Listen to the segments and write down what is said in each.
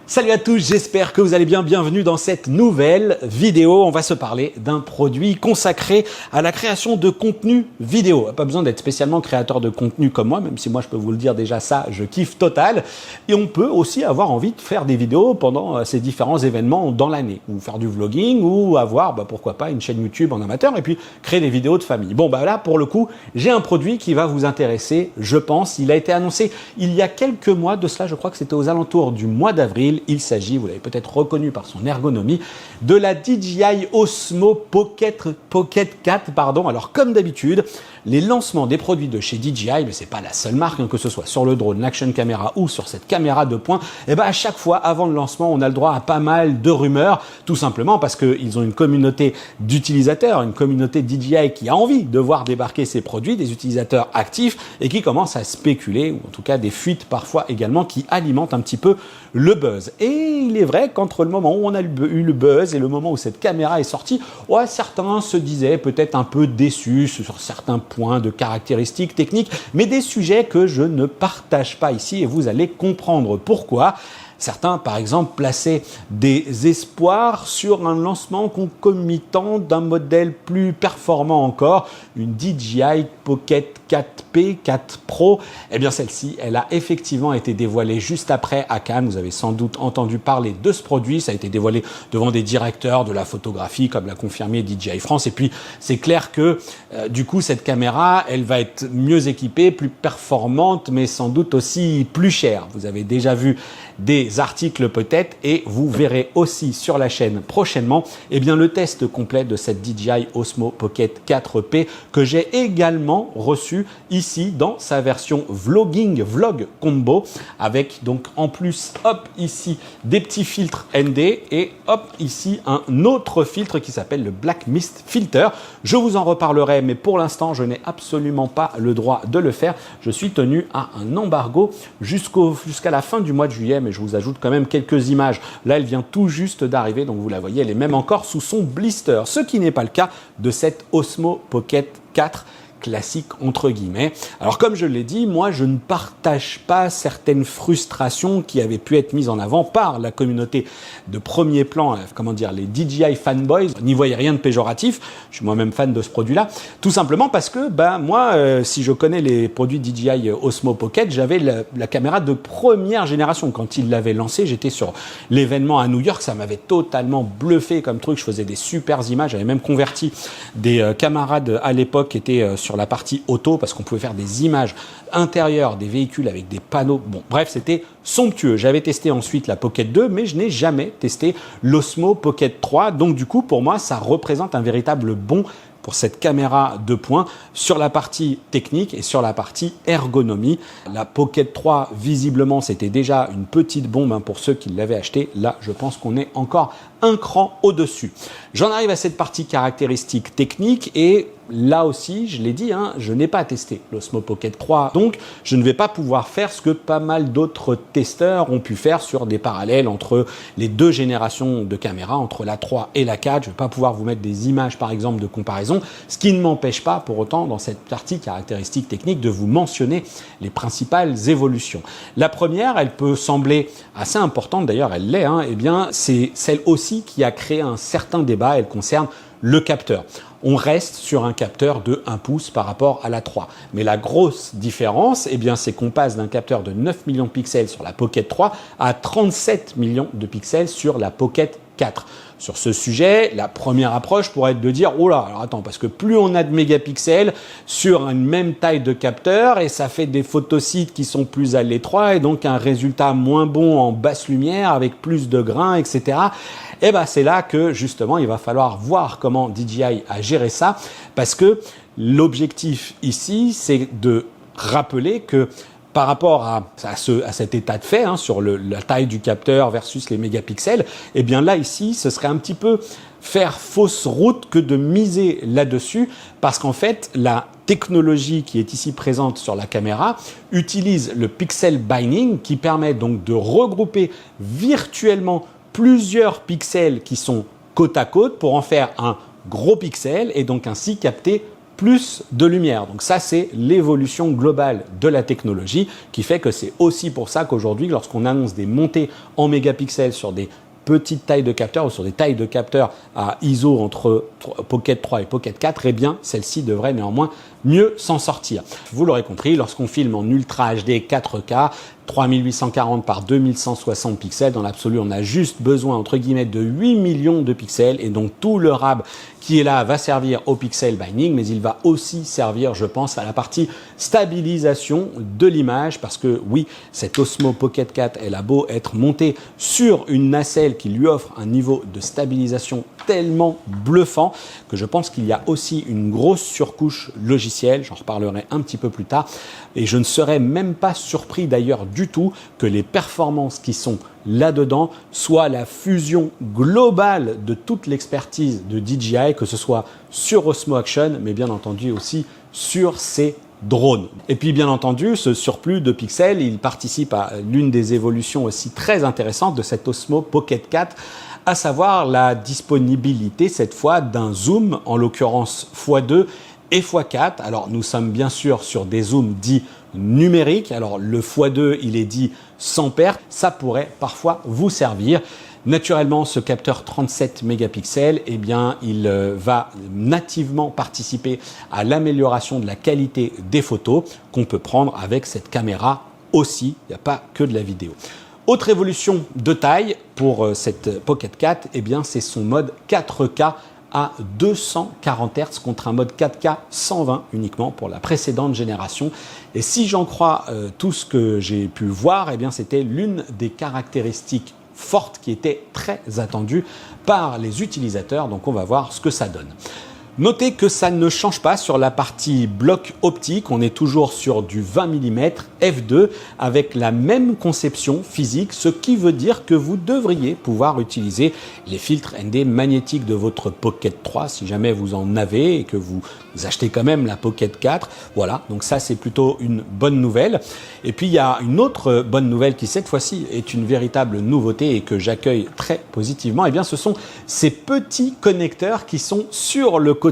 Salut à tous, j'espère que vous allez bien. Bienvenue dans cette nouvelle vidéo. On va se parler d'un produit consacré à la création de contenu vidéo. Pas besoin d'être spécialement créateur de contenu comme moi, même si moi je peux vous le dire déjà ça, je kiffe total. Et on peut aussi avoir envie de faire des vidéos pendant ces différents événements dans l'année, ou faire du vlogging, ou avoir, pourquoi pas, une chaîne YouTube en amateur, et puis créer des vidéos de famille. Bon, là, pour le coup, j'ai un produit qui va vous intéresser, je pense. Il a été annoncé il y a quelques mois de cela, je crois que c'était aux alentours du mois d'avril. Il s'agit, vous l'avez peut-être reconnu par son ergonomie, de la DJI Osmo Pocket 4. Alors comme d'habitude, les lancements des produits de chez DJI, mais c'est pas la seule marque, que ce soit sur le drone, l'action camera ou sur cette caméra de poing, à chaque fois avant le lancement, on a le droit à pas mal de rumeurs, tout simplement parce qu'ils ont une communauté d'utilisateurs, une communauté DJI qui a envie de voir débarquer ces produits, des utilisateurs actifs et qui commencent à spéculer, ou en tout cas des fuites parfois également qui alimentent un petit peu le buzz. Et il est vrai qu'entre le moment où on a eu le buzz et le moment où cette caméra est sortie, certains se disaient peut-être un peu déçus sur certains points de caractéristiques techniques, mais des sujets que je ne partage pas ici et vous allez comprendre pourquoi. Certains, par exemple, plaçaient des espoirs sur un lancement concomitant d'un modèle plus performant encore, une DJI Pocket 4P, 4 Pro. Celle-ci, elle a effectivement été dévoilée juste après à Cannes. Vous avez sans doute entendu parler de ce produit. Ça a été dévoilé devant des directeurs de la photographie, comme l'a confirmé DJI France. Et puis, c'est clair que, du coup, cette caméra, elle va être mieux équipée, plus performante, mais sans doute aussi plus chère. Vous avez déjà vu des articles peut-être et vous verrez aussi sur la chaîne prochainement le test complet de cette DJI Osmo Pocket 4P que j'ai également reçu ici dans sa version vlog combo avec donc en plus ici des petits filtres ND et ici un autre filtre qui s'appelle le Black Mist Filter. Je vous en reparlerai, mais pour l'instant je n'ai absolument pas le droit de le faire. Je suis tenu à un embargo jusqu'à la fin du mois de juillet, mais je vous ajoute quand même quelques images. Là, elle vient tout juste d'arriver, donc vous la voyez, elle est même encore sous son blister, ce qui n'est pas le cas de cette Osmo Pocket 4 classique entre guillemets. Alors comme je l'ai dit, moi je ne partage pas certaines frustrations qui avaient pu être mises en avant par la communauté de premier plan, les DJI fanboys. N'y voyez rien de péjoratif, je suis moi-même fan de ce produit-là, tout simplement parce que moi, si je connais les produits DJI Osmo Pocket, j'avais la caméra de première génération. Quand ils l'avaient lancé, j'étais sur l'événement à New York, ça m'avait totalement bluffé comme truc, je faisais des super images, j'avais même converti des camarades à l'époque qui étaient sur la partie auto parce qu'on pouvait faire des images intérieures des véhicules avec des panneaux. Bon, bref, c'était somptueux. J'avais testé ensuite la Pocket 2, mais je n'ai jamais testé l'Osmo Pocket 3. Donc du coup, pour moi, ça représente un véritable bond pour cette caméra de poing sur la partie technique et sur la partie ergonomie. La Pocket 3, visiblement, c'était déjà une petite bombe pour ceux qui l'avaient acheté. Là, je pense qu'on est encore un cran au-dessus. J'en arrive à cette partie caractéristique technique et là aussi, je l'ai dit, je n'ai pas testé l'Osmo Pocket 3, donc je ne vais pas pouvoir faire ce que pas mal d'autres testeurs ont pu faire sur des parallèles entre les deux générations de caméras, entre la 3 et la 4. Je ne vais pas pouvoir vous mettre des images, par exemple, de comparaison, ce qui ne m'empêche pas pour autant, dans cette partie caractéristique technique, de vous mentionner les principales évolutions. La première, elle peut sembler assez importante, d'ailleurs elle l'est, c'est celle aussi qui a créé un certain débat. Elle concerne le capteur. On reste sur un capteur de 1 pouce par rapport à la 3. Mais la grosse différence, c'est qu'on passe d'un capteur de 9 millions de pixels sur la Pocket 3 à 37 millions de pixels sur la Pocket 4. Sur ce sujet, la première approche pourrait être de dire « Oh là, alors attends, parce que plus on a de mégapixels sur une même taille de capteur et ça fait des photosites qui sont plus à l'étroit et donc un résultat moins bon en basse lumière avec plus de grains, etc. » C'est là que justement il va falloir voir comment DJI a géré ça, parce que l'objectif ici, c'est de rappeler que par rapport à cet état de fait, sur la taille du capteur versus les mégapixels, là ici, ce serait un petit peu faire fausse route que de miser là-dessus, parce qu'en fait, la technologie qui est ici présente sur la caméra utilise le pixel binding qui permet donc de regrouper virtuellement plusieurs pixels qui sont côte à côte pour en faire un gros pixel et donc ainsi capter plus de lumière. Donc ça, c'est l'évolution globale de la technologie qui fait que c'est aussi pour ça qu'aujourd'hui, lorsqu'on annonce des montées en mégapixels sur des petites tailles de capteurs ou sur des tailles de capteurs à ISO entre Pocket 3 et Pocket 4, eh bien, celle-ci devrait néanmoins mieux s'en sortir. Vous l'aurez compris, lorsqu'on filme en Ultra HD 4K, 3840 par 2160 pixels, dans l'absolu, on a juste besoin, entre guillemets, de 8 millions de pixels et donc tout le RAB qui est là va servir au pixel binding, mais il va aussi servir, je pense, à la partie stabilisation de l'image parce que oui, cette Osmo Pocket 4, elle a beau être montée sur une nacelle qui lui offre un niveau de stabilisation tellement bluffant que je pense qu'il y a aussi une grosse surcouche logicielle, j'en reparlerai un petit peu plus tard, et je ne serais même pas surpris d'ailleurs du tout que les performances qui sont là-dedans soient la fusion globale de toute l'expertise de DJI, que ce soit sur Osmo Action, mais bien entendu aussi sur ces drones. Et puis bien entendu, ce surplus de pixels, il participe à l'une des évolutions aussi très intéressantes de cette Osmo Pocket 4, à savoir la disponibilité cette fois d'un zoom, en l'occurrence x2 et x4. Alors nous sommes bien sûr sur des zooms dits numériques. Alors le x2, il est dit sans perte. Ça pourrait parfois vous servir. Naturellement, ce capteur 37 mégapixels, eh bien, il va nativement participer à l'amélioration de la qualité des photos qu'on peut prendre avec cette caméra aussi. Il n'y a pas que de la vidéo. Autre évolution de taille pour cette Pocket 4, eh bien, c'est son mode 4K à 240 Hz contre un mode 4K 120 uniquement pour la précédente génération. Et si j'en crois tout ce que j'ai pu voir, eh bien, c'était l'une des caractéristiques fortes qui était très attendue par les utilisateurs. Donc on va voir ce que ça donne. Notez que ça ne change pas sur la partie bloc optique, on est toujours sur du 20 mm f2 avec la même conception physique, ce qui veut dire que vous devriez pouvoir utiliser les filtres ND magnétiques de votre Pocket 3 si jamais vous en avez et que vous achetez quand même la Pocket 4. Voilà, donc ça c'est plutôt une bonne nouvelle. Et puis il y a une autre bonne nouvelle qui cette fois-ci est une véritable nouveauté et que j'accueille très positivement. Et bien ce sont ces petits connecteurs qui sont sur le côté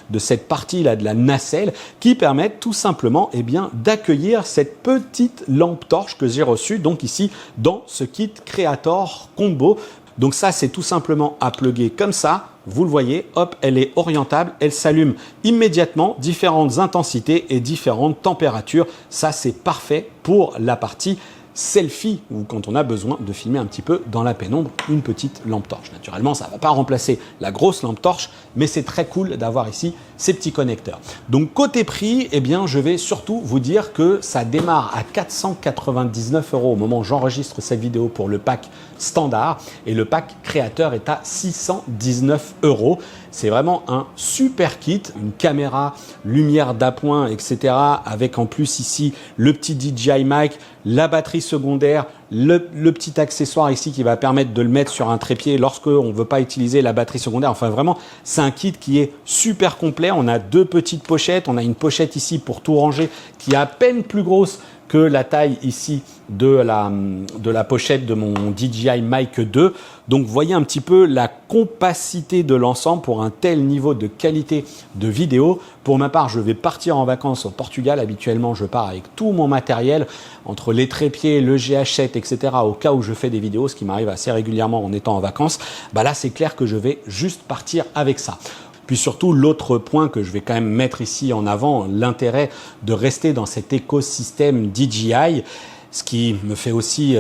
de cette partie-là de la nacelle qui permettent tout simplement d'accueillir cette petite lampe torche que j'ai reçue donc ici dans ce kit Creator Combo. Donc ça, c'est tout simplement à plugger comme ça. Vous le voyez, hop, elle est orientable, elle s'allume immédiatement, différentes intensités et différentes températures. Ça, c'est parfait pour la partie selfie ou quand on a besoin de filmer un petit peu dans la pénombre une petite lampe torche. Naturellement, ça ne va pas remplacer la grosse lampe torche, mais c'est très cool d'avoir ici ces petits connecteurs. Donc côté prix, eh bien, je vais surtout vous dire que ça démarre à 499 € au moment où j'enregistre cette vidéo pour le pack standard et le pack créateur est à 619 €. C'est vraiment un super kit, une caméra, lumière d'appoint, etc. avec en plus ici le petit DJI mic, la batterie secondaire, le petit accessoire ici qui va permettre de le mettre sur un trépied lorsque on ne veut pas utiliser la batterie secondaire. Enfin vraiment, c'est un kit qui est super complet. On a deux petites pochettes. On a une pochette ici pour tout ranger qui est à peine plus grosse que la taille ici de la pochette de mon DJI Mic 2. Donc vous voyez un petit peu la compacité de l'ensemble pour un tel niveau de qualité de vidéo. Pour ma part, je vais partir en vacances au Portugal. Habituellement, je pars avec tout mon matériel, entre les trépieds, le GH7, etc. au cas où je fais des vidéos, ce qui m'arrive assez régulièrement en étant en vacances. Bah là, c'est clair que je vais juste partir avec ça. Puis surtout, l'autre point que je vais quand même mettre ici en avant, l'intérêt de rester dans cet écosystème DJI, ce qui me fait aussi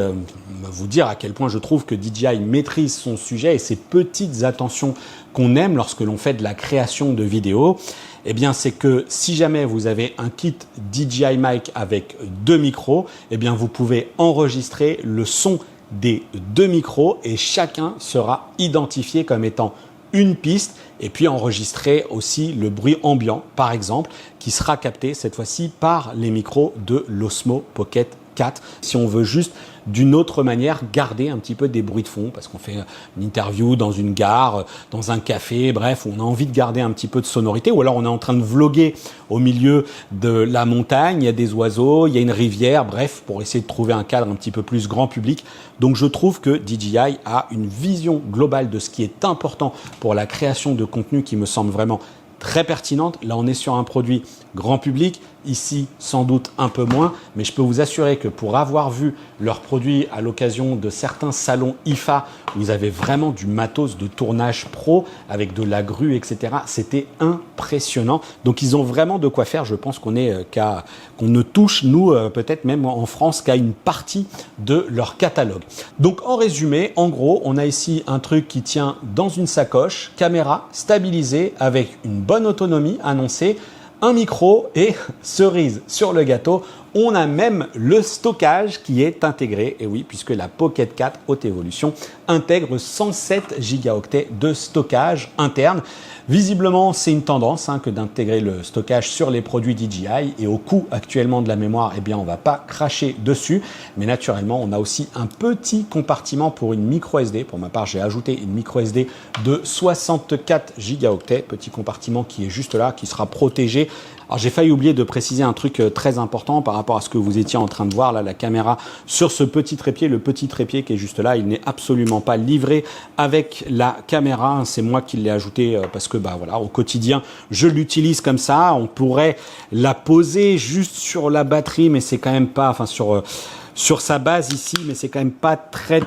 vous dire à quel point je trouve que DJI maîtrise son sujet et ces petites attentions qu'on aime lorsque l'on fait de la création de vidéos. Eh bien, c'est que si jamais vous avez un kit DJI Mic avec deux micros, eh bien, vous pouvez enregistrer le son des deux micros et chacun sera identifié comme étant une piste et puis enregistrer aussi le bruit ambiant par exemple qui sera capté cette fois-ci par les micros de l'Osmo Pocket 4 si on veut juste d'une autre manière garder un petit peu des bruits de fond parce qu'on fait une interview dans une gare, dans un café, bref, on a envie de garder un petit peu de sonorité ou alors on est en train de vlogger au milieu de la montagne, il y a des oiseaux, il y a une rivière, bref, pour essayer de trouver un cadre un petit peu plus grand public. Donc je trouve que DJI a une vision globale de ce qui est important pour la création de contenu qui me semble vraiment très pertinente. Là, on est sur un produit grand public. Ici, sans doute un peu moins, mais je peux vous assurer que pour avoir vu leurs produits à l'occasion de certains salons IFA, où vous avez vraiment du matos de tournage pro avec de la grue, etc. C'était impressionnant. Donc, ils ont vraiment de quoi faire. Je pense qu'on ne touche, nous, peut-être même en France, qu'à une partie de leur catalogue. Donc, en résumé, en gros, on a ici un truc qui tient dans une sacoche, caméra stabilisée avec une bonne autonomie annoncée, un micro et cerise sur le gâteau, on a même le stockage qui est intégré. Et oui, puisque la Pocket 4 Haute Évolution intègre 107 gigaoctets de stockage interne. Visiblement, c'est une tendance que d'intégrer le stockage sur les produits DJI et au coût actuellement de la mémoire, eh bien, on ne va pas cracher dessus. Mais naturellement, on a aussi un petit compartiment pour une micro SD. Pour ma part, j'ai ajouté une micro SD de 64 gigaoctets, petit compartiment qui est juste là, qui sera protégé. Alors j'ai failli oublier de préciser un truc très important par rapport à ce que vous étiez en train de voir là, la caméra sur ce petit trépied, le petit trépied qui est juste là, il n'est absolument pas livré avec la caméra, c'est moi qui l'ai ajouté parce que voilà, au quotidien, je l'utilise comme ça, on pourrait la poser juste sur la batterie mais c'est quand même pas, enfin sur sa base ici, mais c'est quand même pas très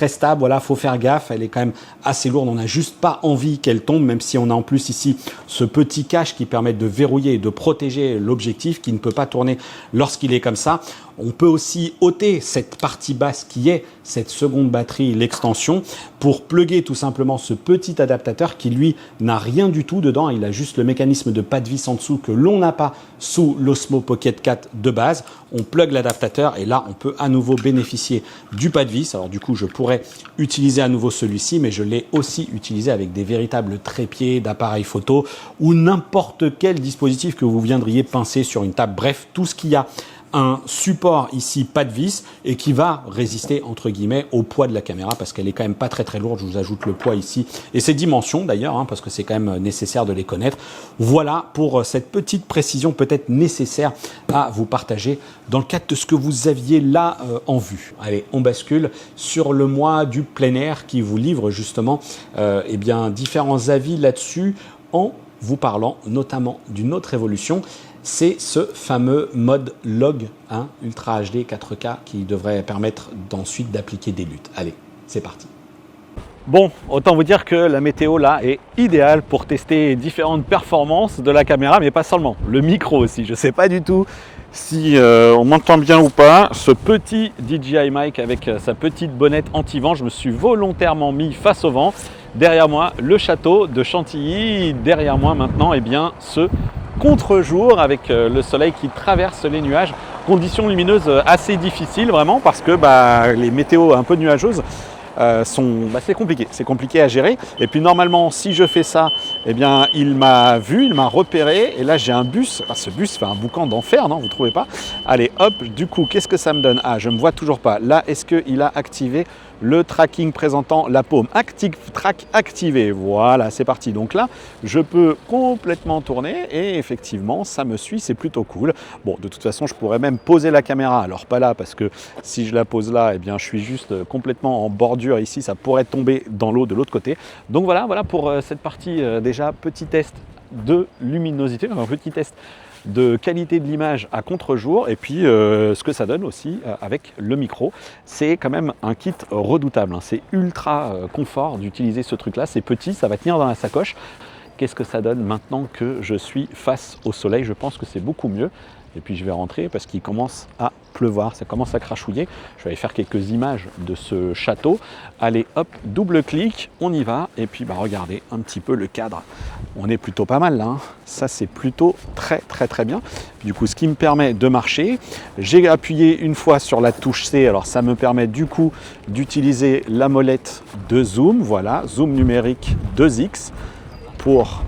stable. Voilà, faut faire gaffe. Elle est quand même assez lourde. On n'a juste pas envie qu'elle tombe, même si on a en plus ici ce petit cache qui permet de verrouiller et de protéger l'objectif qui ne peut pas tourner lorsqu'il est comme ça. On peut aussi ôter cette partie basse qui est cette seconde batterie, l'extension, pour plugger tout simplement ce petit adaptateur qui lui n'a rien du tout dedans. Il a juste le mécanisme de pas de vis en dessous que l'on n'a pas sous l'Osmo Pocket 4 de base. On plug l'adaptateur et là on peut à nouveau bénéficier du pas de vis. Alors du coup je pourrais utiliser à nouveau celui-ci, mais je l'ai aussi utilisé avec des véritables trépieds d'appareils photo ou n'importe quel dispositif que vous viendriez pincer sur une table. Bref, tout ce qu'il y a un support ici pas de vis et qui va résister entre guillemets au poids de la caméra parce qu'elle est quand même pas très lourde. Je vous ajoute le poids ici et ses dimensions d'ailleurs parce que c'est quand même nécessaire de les connaître. Voilà pour cette petite précision peut-être nécessaire à vous partager dans le cadre de ce que vous aviez là en vue. Allez, on bascule sur le mois du plein air qui vous livre justement eh bien différents avis là-dessus en vous parlant notamment d'une autre évolution. C'est ce fameux mode log Ultra HD 4K qui devrait permettre d'ensuite d'appliquer des luttes. Allez, c'est parti. Bon, autant vous dire que la météo là est idéale pour tester différentes performances de la caméra, mais pas seulement, le micro aussi. Je ne sais pas du tout si on m'entend bien ou pas. Ce petit DJI mic avec sa petite bonnette anti-vent, je me suis volontairement mis face au vent. Derrière moi, le château de Chantilly. Derrière moi maintenant, eh bien, ce contre-jour avec le soleil qui traverse les nuages. Conditions lumineuses assez difficiles vraiment parce que les météos un peu nuageuses c'est compliqué à gérer. Et puis normalement si je fais ça, eh bien il m'a vu, il m'a repéré et là j'ai un bus. Ce bus fait un boucan d'enfer, non, vous trouvez pas? Allez hop, du coup qu'est-ce que ça me donne? Je me vois toujours pas. Là est-ce qu'il a activé le tracking présentant la paume? Active Track activé, voilà, c'est parti. Donc là, je peux complètement tourner et effectivement, ça me suit, c'est plutôt cool. Bon, de toute façon, je pourrais même poser la caméra. Alors pas là, parce que si je la pose là, eh bien, je suis juste complètement en bordure ici, ça pourrait tomber dans l'eau de l'autre côté. Donc voilà pour cette partie déjà, petit test de luminosité, un petit test de qualité de l'image à contre-jour et puis ce que ça donne aussi avec le micro. C'est quand même un kit redoutable, c'est ultra confort d'utiliser ce truc là, c'est petit, ça va tenir dans la sacoche. Qu'est-ce que ça donne maintenant que je suis face au soleil? Je pense que c'est beaucoup mieux. Et puis je vais rentrer parce qu'il commence à pleuvoir, ça commence à crachouiller. Je vais aller faire quelques images de ce château. Allez hop, double clic, on y va. Et puis regardez un petit peu le cadre. On est plutôt pas mal là, Ça c'est plutôt très bien. Du coup ce qui me permet de marcher, j'ai appuyé une fois sur la touche C. Alors ça me permet du coup d'utiliser la molette de zoom. Voilà, zoom numérique 2x pour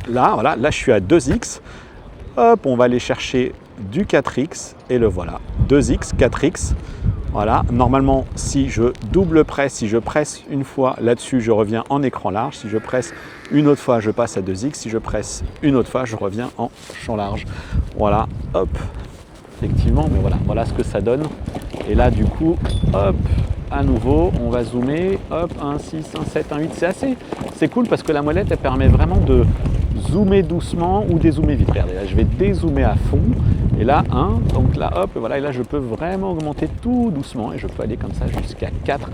là, voilà, là je suis à 2x. Hop, on va aller chercher du 4x et le voilà, 2x, 4x. Voilà, normalement, si je double presse, si je presse une fois là-dessus, je reviens en écran large. Si je presse une autre fois, je passe à 2x. Si je presse une autre fois, je reviens en champ large. Voilà, hop, effectivement, mais voilà ce que ça donne. Et là, du coup, hop, à nouveau, on va zoomer, hop, 1, 6, 1, 7, 1, 8. C'est cool parce que la molette, elle permet vraiment zoomer doucement ou dézoomer vite. Regardez, là je vais dézoomer à fond. Et là 1, donc là hop, voilà, et là je peux vraiment augmenter tout doucement et je peux aller comme ça jusqu'à 4.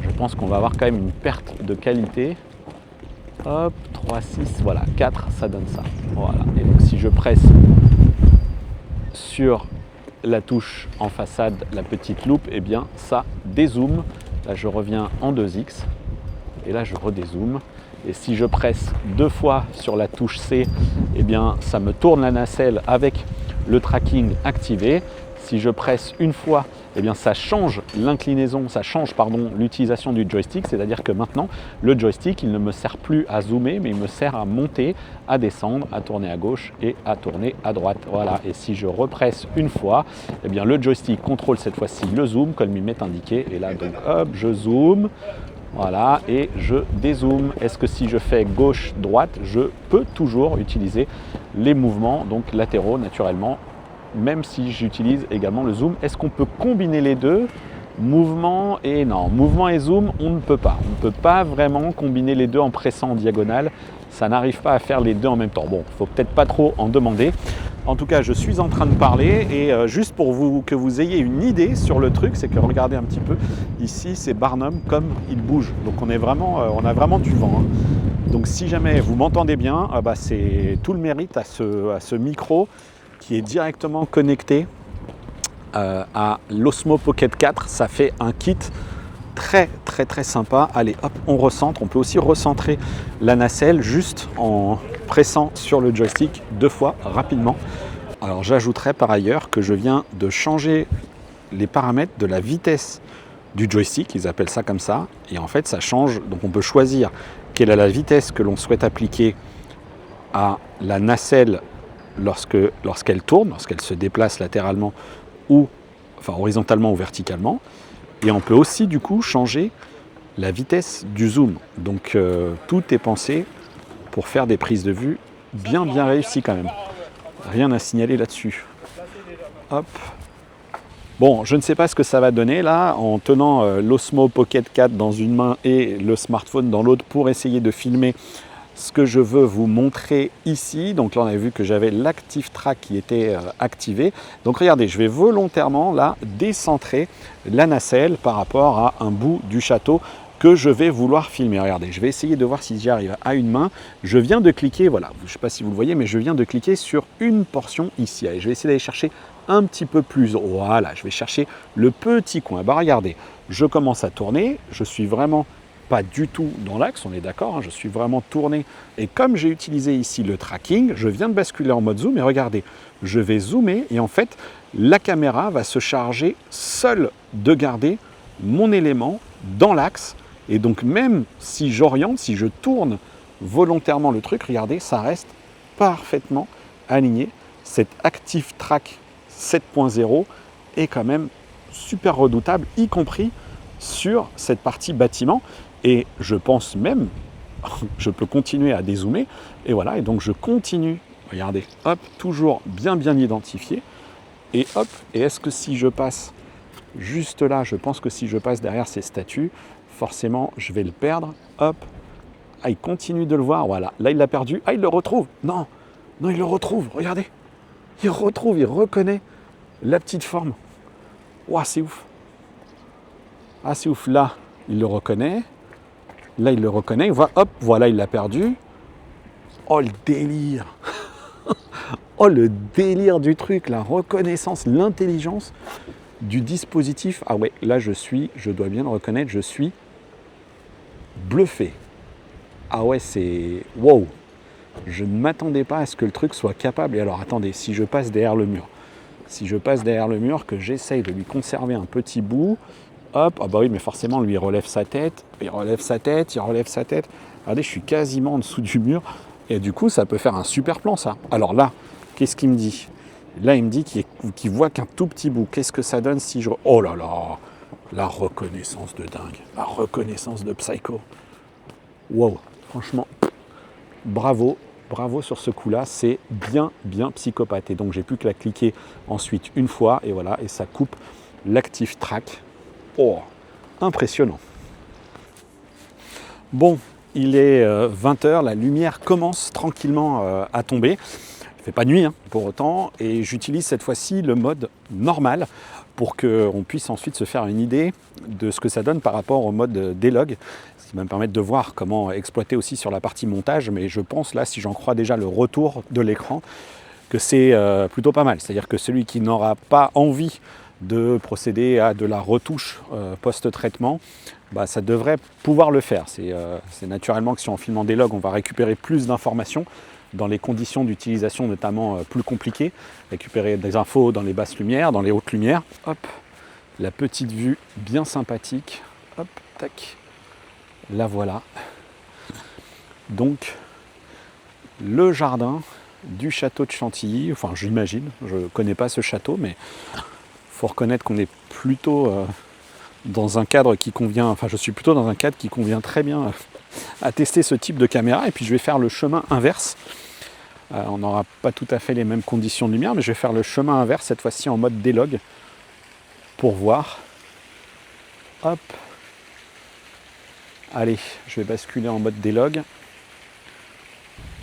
Je pense qu'on va avoir quand même une perte de qualité. Hop, 3, 6, voilà, 4, ça donne ça. Voilà, et donc si je presse sur la touche en façade, la petite loupe, et bien ça dézoome. Là je reviens en 2x et là je redézoome. Et si je presse 2 fois sur la touche C, eh bien ça me tourne la nacelle avec le tracking activé. Si je presse une fois, eh bien ça change l'inclinaison, ça change l'utilisation du joystick, c'est-à-dire que maintenant le joystick il ne me sert plus à zoomer, mais il me sert à monter, à descendre, à tourner à gauche et à tourner à droite. Voilà. Et si je represse une fois, eh bien le joystick contrôle cette fois-ci le zoom comme il m'est indiqué. Et là donc hop, je zoome. Voilà, et je dézoome. Est-ce que si je fais gauche-droite, je peux toujours utiliser les mouvements donc latéraux naturellement, même si j'utilise également le zoom? Est-ce qu'on peut combiner les deux? Mouvement et non, mouvement et zoom, on ne peut pas. On ne peut pas vraiment combiner les deux en pressant en diagonale. Ça n'arrive pas à faire les deux en même temps. Bon, il ne faut peut-être pas trop en demander. En tout cas, je suis en train de parler et juste pour que vous ayez une idée sur le truc, c'est que regardez un petit peu, ici c'est Barnum comme il bouge. Donc on a vraiment du vent. Hein. Donc si jamais vous m'entendez bien, c'est tout le mérite à ce micro qui est directement connecté à l'Osmo Pocket 4. Ça fait un kit très sympa. Allez hop, on recentre. On peut aussi recentrer la nacelle juste en pressant sur le joystick 2 fois rapidement. Alors j'ajouterai par ailleurs que je viens de changer les paramètres de la vitesse du joystick, ils appellent ça comme ça, et en fait ça change, donc on peut choisir quelle est la vitesse que l'on souhaite appliquer à la nacelle lorsqu'elle tourne, lorsqu'elle se déplace latéralement ou enfin horizontalement ou verticalement. Et on peut aussi du coup changer la vitesse du zoom. Donc tout est pensé pour faire des prises de vue bien réussies quand même. Rien à signaler là-dessus. Hop. Bon, je ne sais pas ce que ça va donner là, en tenant l'Osmo Pocket 4 dans une main et le smartphone dans l'autre pour essayer de filmer ce que je veux vous montrer ici. Donc là, on a vu que j'avais l'Active Track qui était activé. Donc regardez, je vais volontairement là décentrer la nacelle par rapport à un bout du château que je vais vouloir filmer. Regardez, je vais essayer de voir si j'y arrive à une main. Je viens de cliquer, voilà, je ne sais pas si vous le voyez, mais je viens de cliquer sur une portion ici. Allez, je vais essayer d'aller chercher un petit peu plus. Voilà, je vais chercher le petit coin. Bah regardez, je commence à tourner, je suis vraiment pas du tout dans l'axe, on est d'accord, hein, je suis vraiment tourné. Et comme j'ai utilisé ici le tracking, je viens de basculer en mode zoom et regardez, je vais zoomer et en fait, la caméra va se charger seule de garder mon élément dans l'axe. Et donc même si j'oriente, si je tourne volontairement le truc, regardez, ça reste parfaitement aligné. Cette Active Track 7.0 est quand même super redoutable, y compris sur cette partie bâtiment. Et je pense même, je peux continuer à dézoomer, et voilà, et donc je continue, regardez, hop, toujours bien identifié, et hop, et est-ce que si je passe juste là, je pense que si je passe derrière ces statues, forcément, je vais le perdre, hop, ah, il continue de le voir, voilà, là il l'a perdu, ah, il le retrouve, non, il le retrouve, regardez, il retrouve, il reconnaît la petite forme, ouah, c'est ouf, ah, c'est ouf, là, il le reconnaît, là, il le reconnaît, il voit, hop, voilà, il l'a perdu. Oh, le délire. Oh, le délire du truc, la reconnaissance, l'intelligence du dispositif. Ah ouais, là, je dois bien le reconnaître, je suis bluffé. Ah ouais, c'est... Wow. Je ne m'attendais pas à ce que le truc soit capable. Et alors, attendez, si je passe derrière le mur, que j'essaye de lui conserver un petit bout... Hop, ah bah oui, mais forcément, lui, il relève sa tête. Regardez, je suis quasiment en dessous du mur. Et du coup, ça peut faire un super plan, ça. Alors là, qu'est-ce qu'il me dit? Là, il me dit qu'il voit qu'un tout petit bout. Qu'est-ce que ça donne si je... Oh là là, la reconnaissance de dingue. La reconnaissance de Psycho. Wow, franchement, bravo sur ce coup-là. C'est bien psychopathe. Et donc, j'ai plus que la cliquer ensuite une fois. Et voilà, et ça coupe l'Active Track. Oh, impressionnant. Bon, il est 20 h, la lumière commence tranquillement à tomber. Il ne fait pas nuit hein, pour autant, et j'utilise cette fois-ci le mode normal pour qu'on puisse ensuite se faire une idée de ce que ça donne par rapport au mode D-Log, ce qui va me permettre de voir comment exploiter aussi sur la partie montage, mais je pense là, si j'en crois déjà le retour de l'écran, que c'est plutôt pas mal. C'est-à-dire que celui qui n'aura pas envie de procéder à de la retouche post-traitement, bah, ça devrait pouvoir le faire. C'est naturellement que si on filme en D-Log, on va récupérer plus d'informations dans les conditions d'utilisation notamment plus compliquées, récupérer des infos dans les basses lumières, dans les hautes lumières. Hop, la petite vue bien sympathique. Hop, tac, la voilà. Donc, le jardin du château de Chantilly, enfin j'imagine, je ne connais pas ce château, mais il faut reconnaître qu'on est plutôt dans un cadre qui convient, enfin je suis plutôt dans un cadre qui convient très bien à tester ce type de caméra. Et puis je vais faire le chemin inverse. On n'aura pas tout à fait les mêmes conditions de lumière, mais je vais faire le chemin inverse, cette fois-ci en mode D-Log, pour voir. Hop. Allez, je vais basculer en mode D-Log.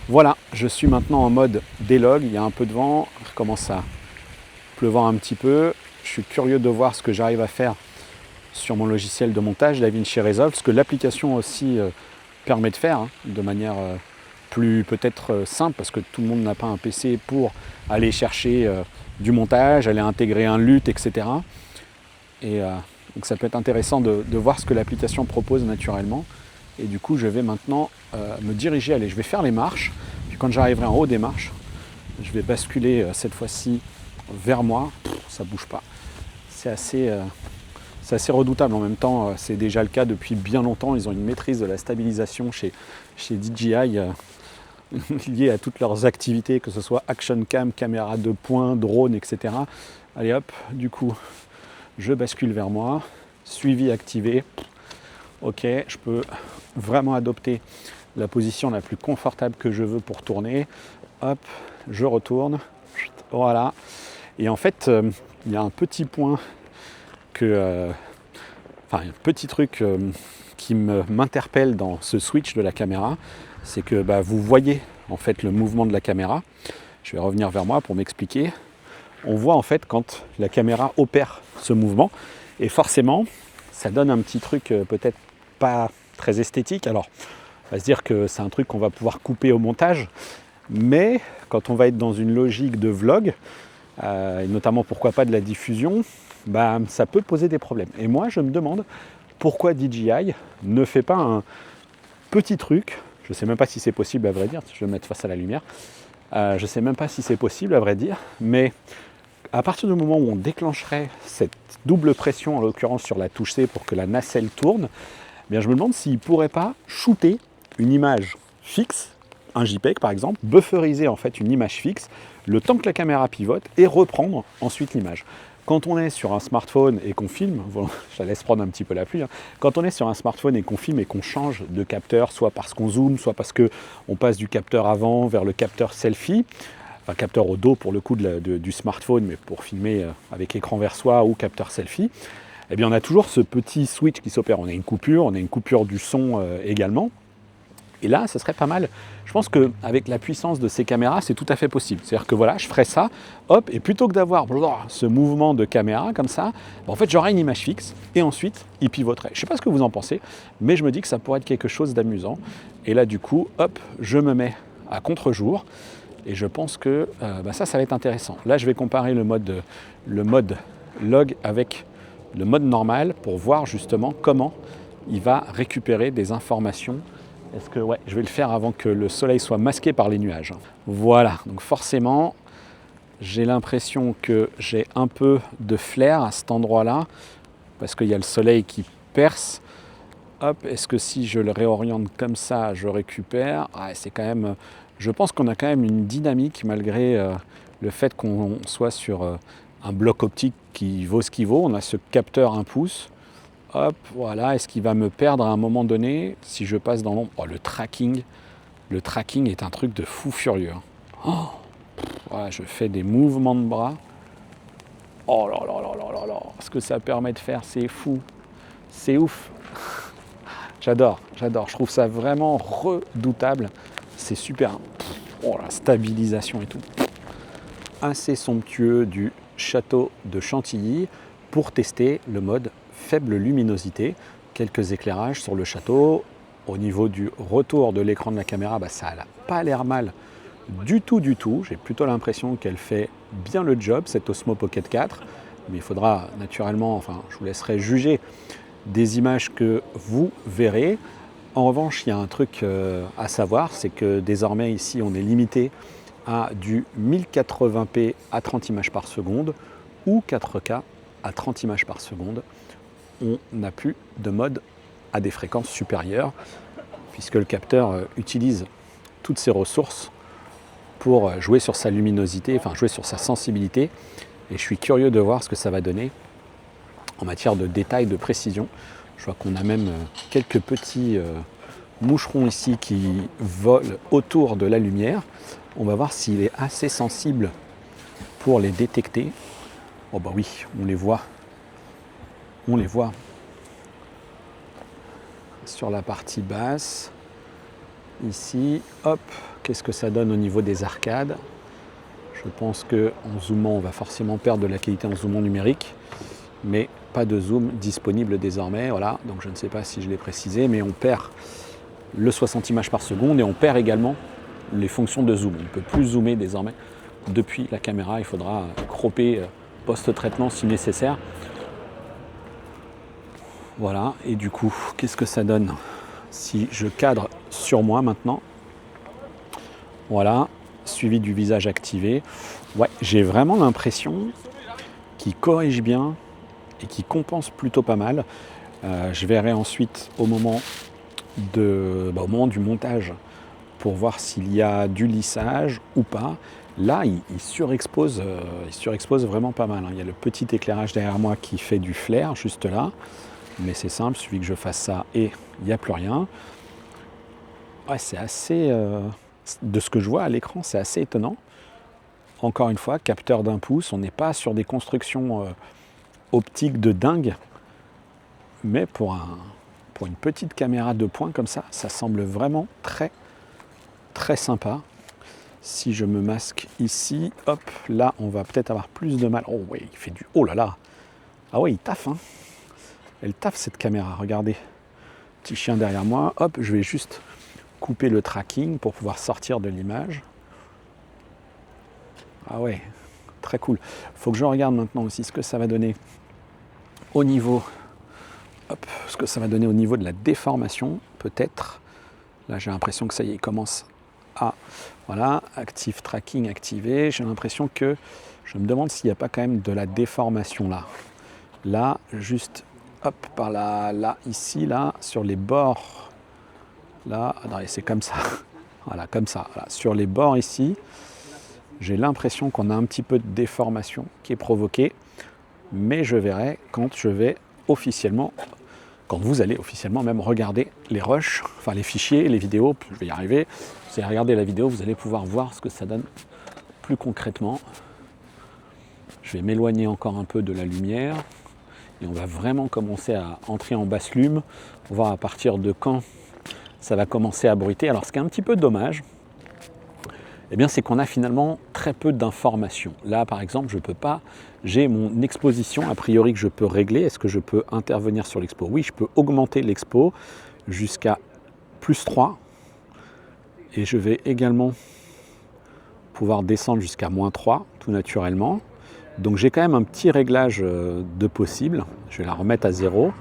Voilà, je suis maintenant en mode D-Log, il y a un peu de vent, il recommence à pleuvoir un petit peu. Je suis curieux de voir ce que j'arrive à faire sur mon logiciel de montage DaVinci Resolve, ce que l'application aussi permet de faire de manière plus peut-être simple, parce que tout le monde n'a pas un PC pour aller chercher du montage, aller intégrer un LUT, etc. Et donc ça peut être intéressant de voir ce que l'application propose naturellement. Et du coup, je vais maintenant me diriger, allez, je vais faire les marches, puis quand j'arriverai en haut des marches, je vais basculer cette fois-ci vers moi. Ça bouge pas. C'est assez redoutable en même temps, c'est déjà le cas depuis bien longtemps. Ils ont une maîtrise de la stabilisation chez DJI liée à toutes leurs activités, que ce soit action cam, caméra de pointe, drone, etc. Allez hop, du coup, je bascule vers moi, suivi activé. Ok, je peux vraiment adopter la position la plus confortable que je veux pour tourner. Hop, je retourne. Voilà. Et en fait, il y a un petit point un petit truc qui m'interpelle dans ce switch de la caméra, c'est que vous voyez en fait le mouvement de la caméra. Je vais revenir vers moi pour m'expliquer. On voit en fait quand la caméra opère ce mouvement, et forcément, ça donne un petit truc peut-être pas très esthétique. Alors, on va se dire que c'est un truc qu'on va pouvoir couper au montage, mais quand on va être dans une logique de vlog, et notamment pourquoi pas de la diffusion, ça peut poser des problèmes. Et moi, je me demande pourquoi DJI ne fait pas un petit truc. Je ne sais même pas si c'est possible à vrai dire, je vais me mettre face à la lumière. Je ne sais même pas si c'est possible à vrai dire, mais à partir du moment où on déclencherait cette double pression, en l'occurrence sur la touche C pour que la nacelle tourne, je me demande s'il ne pourrait pas shooter une image fixe, un JPEG par exemple, bufferiser en fait une image fixe, le temps que la caméra pivote, et reprendre ensuite l'image. Quand on est sur un smartphone et qu'on filme, je la laisse prendre un petit peu la pluie, quand on est sur un smartphone et qu'on filme et qu'on change de capteur, soit parce qu'on zoome, soit parce qu'on passe du capteur avant vers le capteur selfie, enfin capteur au dos pour le coup du smartphone, mais pour filmer avec écran vers soi ou capteur selfie, eh bien on a toujours ce petit switch qui s'opère. On a une coupure du son également. Et là, ce serait pas mal. Je pense qu'avec la puissance de ces caméras, c'est tout à fait possible. C'est-à-dire que voilà, je ferais ça, hop, et plutôt que d'avoir ce mouvement de caméra comme ça, en fait, j'aurais une image fixe, et ensuite, il pivoterait. Je ne sais pas ce que vous en pensez, mais je me dis que ça pourrait être quelque chose d'amusant. Et là, du coup, hop, je me mets à contre-jour, et je pense que ça va être intéressant. Là, je vais comparer le mode log avec le mode normal pour voir justement comment il va récupérer des informations. Est-ce que je vais le faire avant que le soleil soit masqué par les nuages. Voilà, donc forcément, j'ai l'impression que j'ai un peu de flair à cet endroit-là, parce qu'il y a le soleil qui perce. Hop, est-ce que si je le réoriente comme ça, je récupère? C'est quand même, je pense qu'on a quand même une dynamique, malgré le fait qu'on soit sur un bloc optique qui vaut ce qu'il vaut. On a ce capteur 1 pouce. Hop, voilà, est-ce qu'il va me perdre à un moment donné si je passe dans l'ombre? Le tracking est un truc de fou furieux. Voilà, je fais des mouvements de bras. Oh là là là là là là, ce que ça permet de faire, c'est fou. C'est ouf. J'adore, j'adore. Je trouve ça vraiment redoutable. C'est super. Oh, la stabilisation et tout. Assez somptueux du château de Chantilly pour tester le mode faible luminosité. Quelques éclairages sur le château. Au niveau du retour de l'écran de la caméra, ça n'a pas l'air mal du tout, du tout. J'ai plutôt l'impression qu'elle fait bien le job, cette Osmo Pocket 4. Mais il faudra naturellement, je vous laisserai juger des images que vous verrez. En revanche, il y a un truc à savoir, c'est que désormais ici, on est limité à du 1080p à 30 images par seconde ou 4K à 30 images par seconde. On n'a plus de mode à des fréquences supérieures puisque le capteur utilise toutes ses ressources pour jouer sur sa luminosité, jouer sur sa sensibilité. Et je suis curieux de voir ce que ça va donner en matière de détail, de précision. Je vois qu'on a même quelques petits moucherons ici qui volent autour de la lumière. On va voir s'il est assez sensible pour les détecter. Oh bah oui, on les voit. On les voit. Sur la partie basse. Ici, hop, qu'est-ce que ça donne au niveau des arcades? Je pense qu'en zoomant, on va forcément perdre de la qualité en zoomant numérique. Mais pas de zoom disponible désormais. Voilà, donc je ne sais pas si je l'ai précisé, mais on perd le 60 images par seconde et on perd également les fonctions de zoom. On ne peut plus zoomer désormais depuis la caméra. Il faudra cropper post-traitement si nécessaire. Voilà, et du coup, qu'est-ce que ça donne si je cadre sur moi maintenant? Voilà, suivi du visage activé. Ouais, j'ai vraiment l'impression qu'il corrige bien et qui compense plutôt pas mal. Je verrai ensuite au moment du montage pour voir s'il y a du lissage ou pas. Là, il surexpose vraiment pas mal. Il y a le petit éclairage derrière moi qui fait du flair juste là. Mais c'est simple, il suffit que je fasse ça et il n'y a plus rien. Ouais, c'est assez... de ce que je vois à l'écran, c'est assez étonnant. Encore une fois, capteur d'1 pouce, on n'est pas sur des constructions optiques de dingue. Mais pour une petite caméra de poing comme ça, ça semble vraiment très, très sympa. Si je me masque ici, hop, là, on va peut-être avoir plus de mal. Oh oui, il fait du... Oh là là! Ah ouais, il taffe, hein. Elle taffe cette caméra, regardez. Petit chien derrière moi. Hop, je vais juste couper le tracking pour pouvoir sortir de l'image. Ah ouais, très cool. Il faut que je regarde maintenant aussi ce que ça va donner au niveau... Hop, ce que ça va donner au niveau de la déformation, peut-être. Là, j'ai l'impression que ça y est, il commence à... Voilà, Active Tracking activé. J'ai l'impression que... Je me demande s'il n'y a pas quand même de la déformation là. Là, juste... Hop, par là, ici, là, sur les bords, là, attendez, c'est comme ça, voilà, comme ça, voilà. Sur les bords ici, j'ai l'impression qu'on a un petit peu de déformation qui est provoquée, mais je verrai quand vous allez officiellement même regarder les rushs, les fichiers, les vidéos, je vais y arriver, vous allez regarder la vidéo, vous allez pouvoir voir ce que ça donne plus concrètement. Je vais m'éloigner encore un peu de la lumière. Et on va vraiment commencer à entrer en basse lume, voir à partir de quand ça va commencer à bruiter. Alors ce qui est un petit peu dommage, c'est qu'on a finalement très peu d'informations. Là par exemple, je peux pas, j'ai mon exposition a priori que je peux régler. Est-ce que je peux intervenir sur l'expo? Oui, je peux augmenter l'expo jusqu'à +3. Et je vais également pouvoir descendre jusqu'à -3, tout naturellement. Donc j'ai quand même un petit réglage de possible. Je vais la remettre à 0.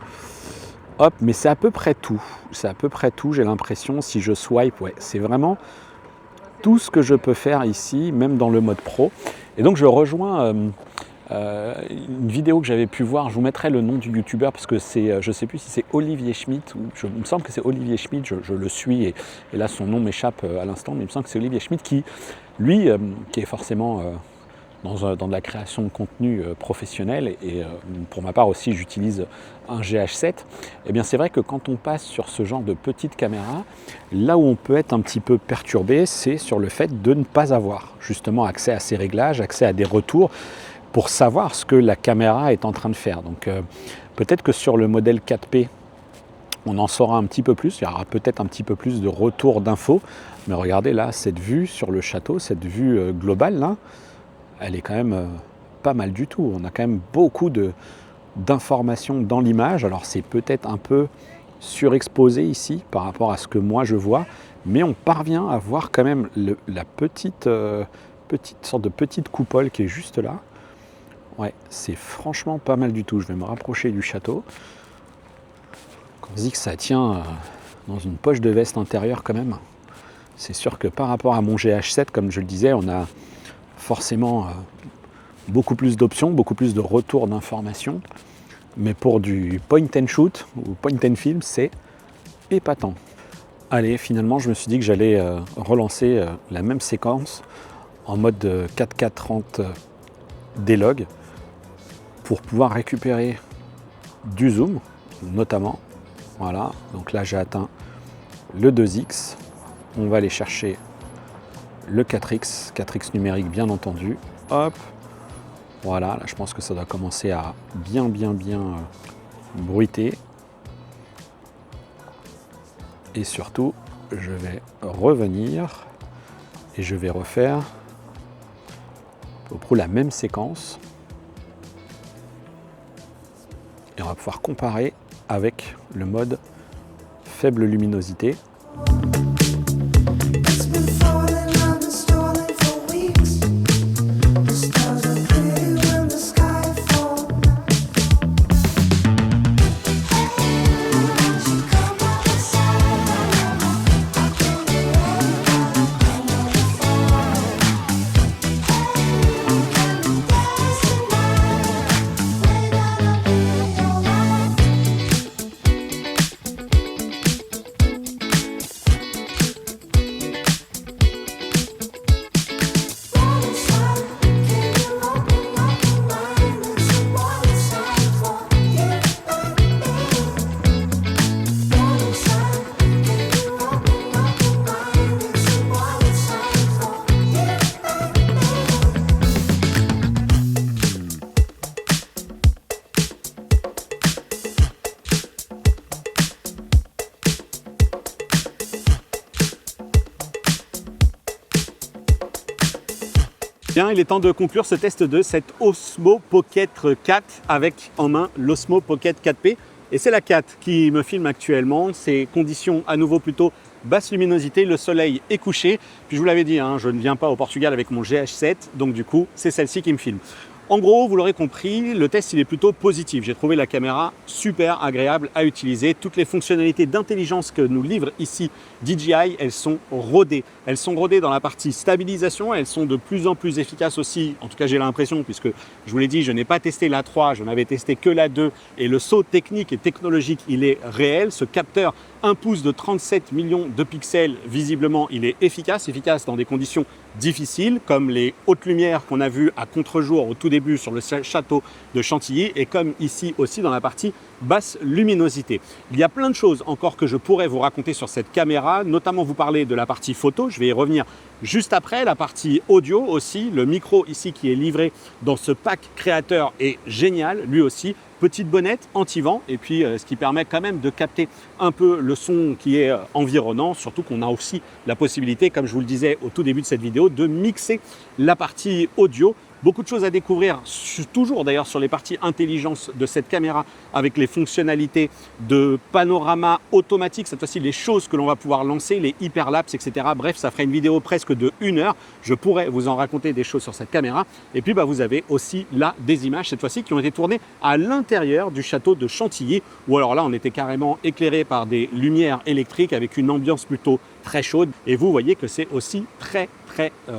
Hop, mais c'est à peu près tout. C'est à peu près tout, j'ai l'impression. Si je swipe, ouais, c'est vraiment tout ce que je peux faire ici, même dans le mode pro. Et donc je rejoins une vidéo que j'avais pu voir. Je vous mettrai le nom du youtubeur parce que c'est, je ne sais plus si c'est Olivier Schmitt. Il me semble que c'est Olivier Schmitt, je le suis et là son nom m'échappe à l'instant, mais il me semble que c'est Olivier Schmitt qui, lui, qui est forcément... dans de la création de contenu professionnel et pour ma part aussi j'utilise un GH7, c'est vrai que quand on passe sur ce genre de petite caméra, là où on peut être un petit peu perturbé, c'est sur le fait de ne pas avoir justement accès à ces réglages, accès à des retours pour savoir ce que la caméra est en train de faire. Donc peut-être que sur le modèle 4P on en saura un petit peu plus, il y aura peut-être un petit peu plus de retour d'infos. Mais regardez là, cette vue sur le château, cette vue globale là, elle est quand même pas mal du tout. On a quand même beaucoup d'informations dans l'image. Alors c'est peut-être un peu surexposé ici par rapport à ce que moi je vois, mais on parvient à voir quand même la petite sorte de petite coupole qui est juste là. Ouais, c'est franchement pas mal du tout. Je vais me rapprocher du château. Quand on se dit que ça tient dans une poche de veste intérieure quand même, c'est sûr que par rapport à mon GH7, comme je le disais, on a forcément beaucoup plus d'options, beaucoup plus de retours d'informations. Mais pour du point and shoot ou point and film, c'est épatant. Allez, finalement, je me suis dit que j'allais relancer la même séquence en mode 4K 30 D-Log pour pouvoir récupérer du zoom, notamment. Voilà, donc là j'ai atteint le 2X. On va aller chercher le 4X, 4X numérique bien entendu. Hop, voilà, là je pense que ça doit commencer à bien bruiter. Et surtout, je vais revenir et je vais refaire pour la même séquence. Et on va pouvoir comparer avec le mode faible luminosité. Bien, il est temps de conclure ce test de cette Osmo Pocket 4 avec en main l'Osmo Pocket 4P. Et c'est la 4 qui me filme actuellement. Ces conditions à nouveau plutôt basse luminosité, le soleil est couché. Puis je vous l'avais dit, hein, je ne viens pas au Portugal avec mon GH7, donc du coup c'est celle-ci qui me filme. En gros, vous l'aurez compris, le test il est plutôt positif. J'ai trouvé la caméra super agréable à utiliser. Toutes les fonctionnalités d'intelligence que nous livre ici DJI, elles sont rodées. Elles sont rodées dans la partie stabilisation, elles sont de plus en plus efficaces aussi. En tout cas, j'ai l'impression, puisque je vous l'ai dit, je n'ai pas testé la 3, je n'avais testé que la 2. Et le saut technique et technologique, il est réel. Ce capteur 1 pouce de 37 millions de pixels, visiblement, il est efficace dans des conditions difficiles, comme les hautes lumières qu'on a vues à contre-jour au tout début sur le château de Chantilly, et comme ici aussi dans la partie basse luminosité. Il y a plein de choses encore que je pourrais vous raconter sur cette caméra, notamment vous parler de la partie photo, je vais y revenir juste après, la partie audio aussi, le micro ici qui est livré dans ce pack créateur est génial, lui aussi. Petite bonnette anti-vent et puis ce qui permet quand même de capter un peu le son qui est environnant, surtout qu'on a aussi la possibilité, comme je vous le disais au tout début de cette vidéo, de mixer la partie audio. Beaucoup de choses à découvrir, toujours d'ailleurs sur les parties intelligence de cette caméra avec les fonctionnalités de panorama automatique, cette fois-ci les choses que l'on va pouvoir lancer, les hyperlapses, etc. Bref, ça ferait une vidéo presque de 1 heure. Je pourrais vous en raconter des choses sur cette caméra. Et puis vous avez aussi là des images, cette fois-ci, qui ont été tournées à l'intérieur du château de Chantilly, où alors là on était carrément éclairé par des lumières électriques avec une ambiance plutôt très chaude. Et vous voyez que c'est aussi très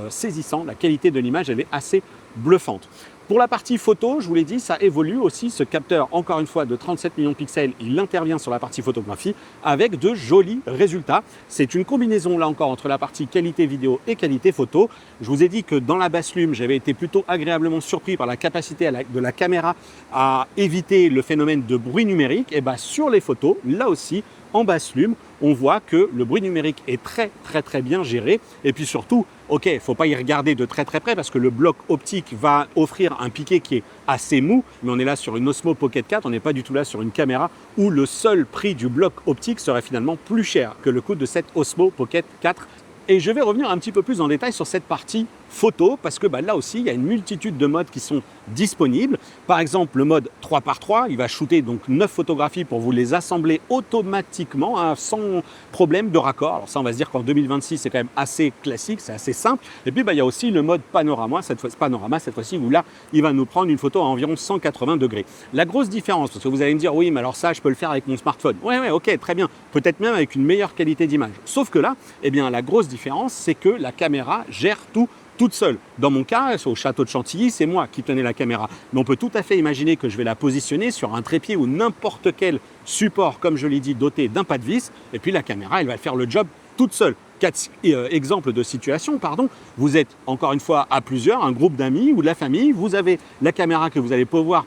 saisissant. La qualité de l'image, elle est assez bluffante. Pour la partie photo, je vous l'ai dit, ça évolue aussi. Ce capteur, encore une fois, de 37 millions de pixels, il intervient sur la partie photographie avec de jolis résultats. C'est une combinaison, là encore, entre la partie qualité vidéo et qualité photo. Je vous ai dit que dans la basse lume, j'avais été plutôt agréablement surpris par la capacité de la caméra à éviter le phénomène de bruit numérique. Et bien, sur les photos, là aussi, en basse lume, on voit que le bruit numérique est très bien géré. Et puis surtout, ok, il ne faut pas y regarder de très près parce que le bloc optique va offrir un piqué qui est assez mou, mais on est là sur une Osmo Pocket 4, on n'est pas du tout là sur une caméra où le seul prix du bloc optique serait finalement plus cher que le coût de cette Osmo Pocket 4. Et je vais revenir un petit peu plus en détail sur cette partie photo parce que là aussi, il y a une multitude de modes qui sont disponibles. Par exemple, le mode 3x3, il va shooter donc 9 photographies pour vous les assembler automatiquement sans problème de raccord. Alors ça, on va se dire qu'en 2026, c'est quand même assez classique, c'est assez simple. Et puis, il y a aussi le mode panorama, cette fois-ci, où là, il va nous prendre une photo à environ 180 degrés. La grosse différence, parce que vous allez me dire, oui, mais alors ça, je peux le faire avec mon smartphone. Ouais, ok, très bien. Peut-être même avec une meilleure qualité d'image. Sauf que là, la grosse différence, c'est que la caméra gère tout toute seule. Dans mon cas, au château de Chantilly, c'est moi qui tenais la caméra. Mais on peut tout à fait imaginer que je vais la positionner sur un trépied ou n'importe quel support, comme je l'ai dit, doté d'un pas de vis. Et puis la caméra, elle va faire le job toute seule. Exemple de situation, vous êtes encore une fois à plusieurs, un groupe d'amis ou de la famille, vous avez la caméra que vous allez pouvoir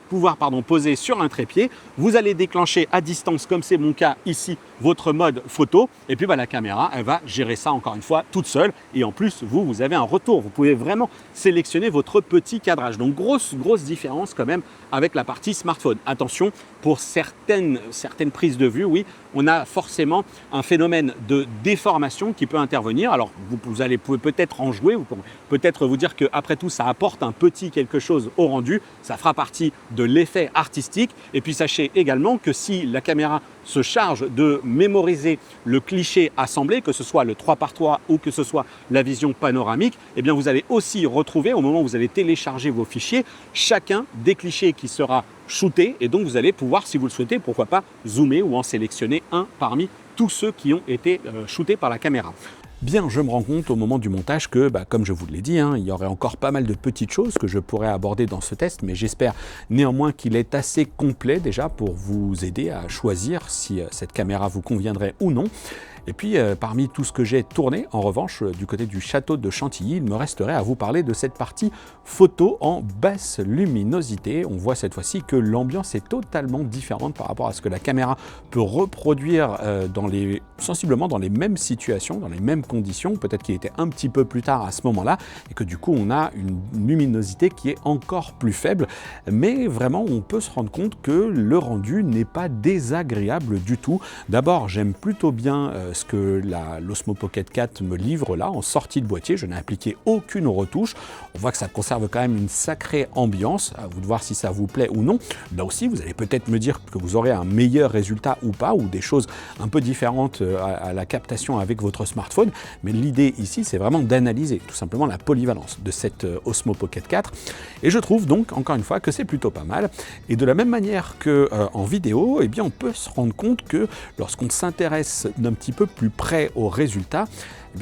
poser sur un trépied, vous allez déclencher à distance, comme c'est mon cas ici, votre mode photo, et puis la caméra, elle va gérer ça encore une fois toute seule, et en plus, vous avez un retour, vous pouvez vraiment sélectionner votre petit cadrage. Donc grosse différence quand même avec la partie smartphone. Attention, pour certaines prises de vue, oui, on a forcément un phénomène de déformation qui peut intervenir. Alors, vous pouvez peut-être en jouer, vous pouvez peut-être vous dire qu'après tout, ça apporte un petit quelque chose au rendu, ça fera partie de l'effet artistique. Et puis, sachez également que si la caméra se charge de mémoriser le cliché assemblé, que ce soit le 3x3 ou que ce soit la vision panoramique, vous allez aussi retrouver, au moment où vous allez télécharger vos fichiers, chacun des clichés qui sera shooté, et donc vous allez pouvoir, si vous le souhaitez, pourquoi pas zoomer ou en sélectionner un parmi tous ceux qui ont été shootés par la caméra. Bien, je me rends compte au moment du montage que, comme je vous l'ai dit, il y aurait encore pas mal de petites choses que je pourrais aborder dans ce test, mais j'espère néanmoins qu'il est assez complet déjà pour vous aider à choisir si cette caméra vous conviendrait ou non. Et puis, parmi tout ce que j'ai tourné, en revanche, du côté du château de Chantilly, il me resterait à vous parler de cette partie photo en basse luminosité. On voit cette fois-ci que l'ambiance est totalement différente par rapport à ce que la caméra peut reproduire sensiblement dans les mêmes situations, dans les mêmes conditions. Peut-être qu'il était un petit peu plus tard à ce moment-là et que du coup, on a une luminosité qui est encore plus faible. Mais vraiment, on peut se rendre compte que le rendu n'est pas désagréable du tout. D'abord, j'aime plutôt bien ce que l'Osmo Pocket 4 me livre là en sortie de boîtier. Je n'ai appliqué aucune retouche. On voit que ça conserve quand même une sacrée ambiance. À vous de voir si ça vous plaît ou non. Là aussi, vous allez peut-être me dire que vous aurez un meilleur résultat ou pas, ou des choses un peu différentes à la captation avec votre smartphone. Mais l'idée ici, c'est vraiment d'analyser tout simplement la polyvalence de cette Osmo Pocket 4. Et je trouve donc, encore une fois, que c'est plutôt pas mal. Et de la même manière qu'en vidéo, on peut se rendre compte que lorsqu'on s'intéresse d'un petit peu plus près au résultat,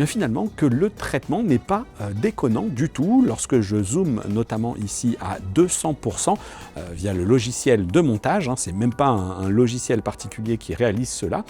finalement que le traitement n'est pas déconnant du tout. Lorsque je zoome notamment ici à 200% via le logiciel de montage, c'est même pas un logiciel particulier qui réalise cela,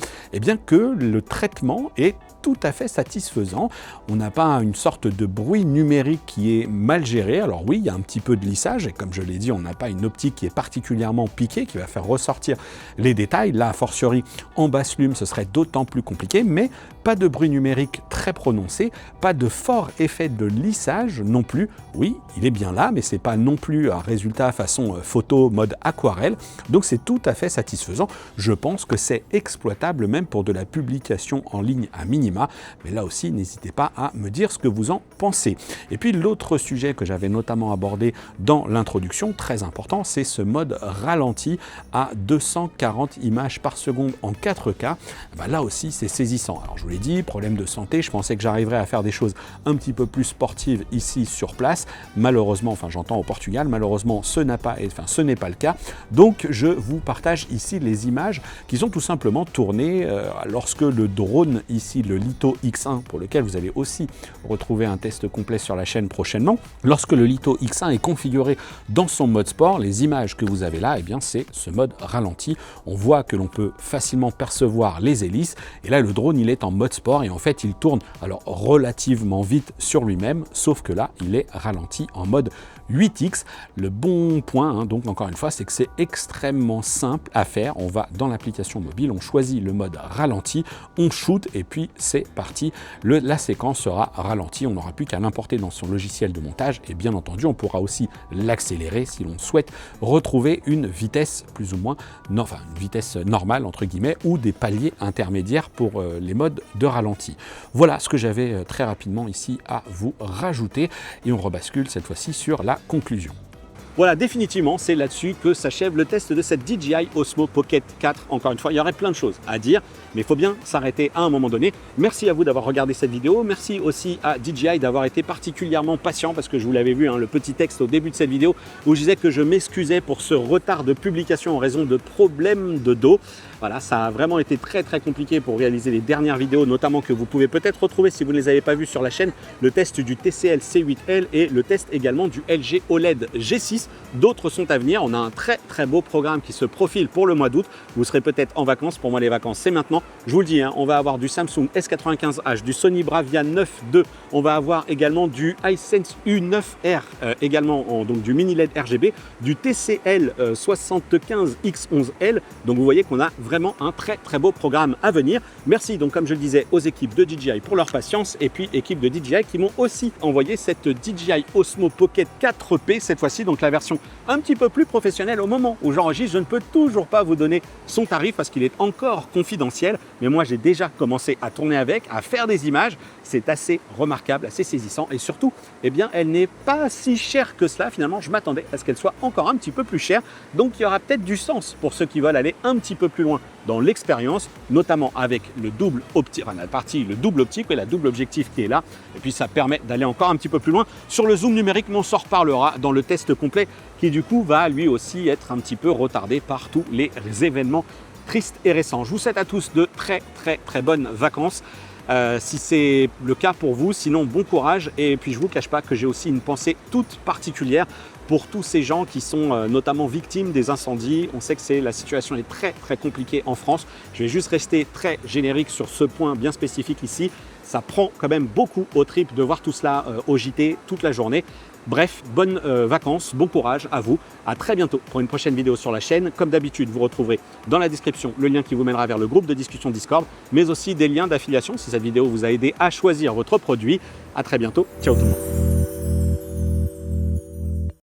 que le traitement est tout à fait satisfaisant. On n'a pas une sorte de bruit numérique qui est mal géré. Alors oui, il y a un petit peu de lissage et comme je l'ai dit, on n'a pas une optique qui est particulièrement piquée, qui va faire ressortir les détails. Là, a fortiori, en basse lume, ce serait d'autant plus compliqué, mais pas de bruit numérique très prononcé, pas de fort effet de lissage non plus. Oui, il est bien là, mais c'est pas non plus un résultat façon photo mode aquarelle. Donc c'est tout à fait satisfaisant. Je pense que c'est exploitable même pour de la publication en ligne à minima. Mais là aussi, n'hésitez pas à me dire ce que vous en pensez. Et puis l'autre sujet que j'avais notamment abordé dans l'introduction, très important, c'est ce mode ralenti à 240 images par seconde en 4K. Là aussi, c'est saisissant. Alors je vous l'ai dit, problème de santé, je pensais que j'arriverais à faire des choses un petit peu plus sportives ici sur place. Malheureusement, j'entends au Portugal, malheureusement, ce n'est pas le cas. Donc je vous partage ici les images qui sont tout simplement tournées lorsque le drone ici, le Litho X1, pour lequel vous allez aussi retrouver un test complet sur la chaîne prochainement. Lorsque le Litho X1 est configuré dans son mode sport, les images que vous avez là, c'est ce mode ralenti. On voit que l'on peut facilement percevoir les hélices et là le drone il est en mode sport et en fait il tourne alors relativement vite sur lui-même, sauf que là il est ralenti en mode 8X. Le bon point, hein, donc encore une fois, c'est que c'est extrêmement simple à faire. On va dans l'application mobile, on choisit le mode ralenti, on shoot et puis c'est parti. La séquence sera ralentie. On n'aura plus qu'à l'importer dans son logiciel de montage et bien entendu, on pourra aussi l'accélérer si l'on souhaite retrouver une vitesse plus ou moins, une vitesse normale entre guillemets ou des paliers intermédiaires pour les modes de ralenti. Voilà ce que j'avais très rapidement ici à vous rajouter et on rebascule cette fois-ci sur la conclusion. Voilà, définitivement, c'est là-dessus que s'achève le test de cette DJI Osmo Pocket 4. Encore une fois, il y aurait plein de choses à dire, mais il faut bien s'arrêter à un moment donné. Merci à vous d'avoir regardé cette vidéo. Merci aussi à DJI d'avoir été particulièrement patient parce que je vous l'avais vu, hein, le petit texte au début de cette vidéo où je disais que je m'excusais pour ce retard de publication en raison de problèmes de dos. Voilà, ça a vraiment été très compliqué pour réaliser les dernières vidéos, notamment que vous pouvez peut-être retrouver si vous ne les avez pas vues sur la chaîne, le test du TCL C8L et le test également du LG OLED G6. D'autres sont à venir. On a un très beau programme qui se profile pour le mois d'août. Vous serez peut-être en vacances. Pour moi, les vacances, c'est maintenant. Je vous le dis, hein, on va avoir du Samsung S95H, du Sony Bravia 9 II. On va avoir également du Hisense U9R, également donc du mini LED RGB, du TCL 75X11L. Donc vous voyez qu'on a vraiment un très beau programme à venir. Merci donc, comme je le disais, aux équipes de DJI pour leur patience et puis équipes de DJI qui m'ont aussi envoyé cette DJI Osmo Pocket 4P cette fois-ci, donc la version un petit peu plus professionnelle. Au moment où j'enregistre, je ne peux toujours pas vous donner son tarif parce qu'il est encore confidentiel, mais moi j'ai déjà commencé à tourner avec, à faire des images. C'est assez remarquable, assez saisissant et surtout, eh bien, elle n'est pas si chère que cela. Finalement, je m'attendais à ce qu'elle soit encore un petit peu plus chère. Donc, il y aura peut-être du sens pour ceux qui veulent aller un petit peu plus loin dans l'expérience, notamment avec le double optique, enfin, la partie le double optique et la double objectif qui est là. Et puis, ça permet d'aller encore un petit peu plus loin. Sur le zoom numérique, on s'en reparlera dans le test complet qui, du coup, va lui aussi être un petit peu retardé par tous les événements tristes et récents. Je vous souhaite à tous de très bonnes vacances. Si c'est le cas pour vous, sinon bon courage et puis je vous cache pas que j'ai aussi une pensée toute particulière pour tous ces gens qui sont notamment victimes des incendies. On sait que la situation est très compliquée en France. Je vais juste rester très générique sur ce point bien spécifique ici. Ça prend quand même beaucoup aux tripes de voir tout cela au JT toute la journée. Bref, bonnes vacances, bon courage à vous. À très bientôt pour une prochaine vidéo sur la chaîne. Comme d'habitude, vous retrouverez dans la description le lien qui vous mènera vers le groupe de discussion Discord, mais aussi des liens d'affiliation si cette vidéo vous a aidé à choisir votre produit. À très bientôt. Ciao tout le monde.